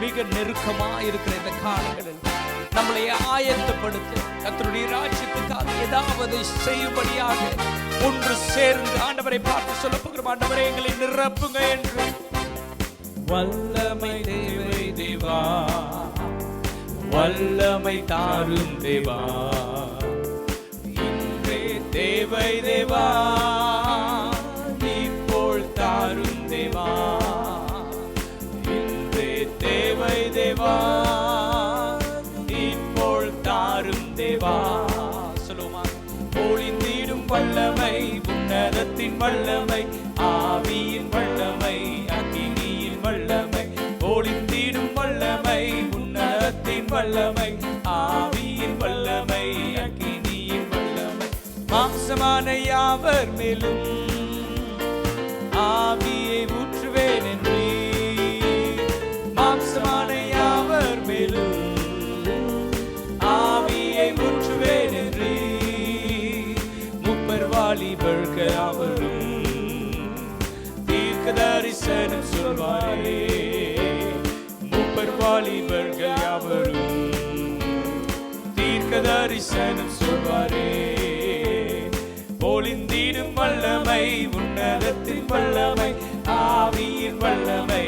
மிக நெருக்கமாக இருக்கிற இந்த காலங்களில் நம்மளை ஆயத்தப்படுத்த கர்த்தருடைய ராஜ்யத்துக்காக ஏதாவது செய்யும்படியாக ஒன்று சேர்ந்து ஆண்டவரை பார்த்து சொல்ல போகிறோம். ஆண்டவரே, எங்களை நிரப்புங்க என்று. வல்லமை தேவை தேவா, வல்லமை தாரும் தேவா, இன்றே தேவை தேவா, இப்போள் தாரும் தேவா, இன்றே தேவை தேவா, இப்போள் தாரும் தேவா. சொல்லுமா? பொழிந்திடும் வல்லமை, உன்னதத்தின் வல்லமை, ஆவியின் வல்லமை, அக்கினியின் வல்லமை, பொழிந்திடும் வல்லமை, உன்னதத்தின் வல்லமை, ஆவியின் வல்லமை, அக்கினியின் வல்லமை. மாம்சமான யாவர் மேலும் ஆவியை ஊற்றுவேன் என்று, மாம்சமான யாவர் மேலும் ஆவியை ஊற்றுவேன் என்று, முப்பர் வாலிபர்கள் அவரும் தீர்க்க தரிசனம் சொல்வாரே, முப்பர் வாலிபர்கள் யாவரும் தீர்க்க தரிசனம் சொல்வாரே. பொழிந்திடும் வல்லமை, உன்னதத்தின் வல்லமை, ஆவியின் வல்லமை,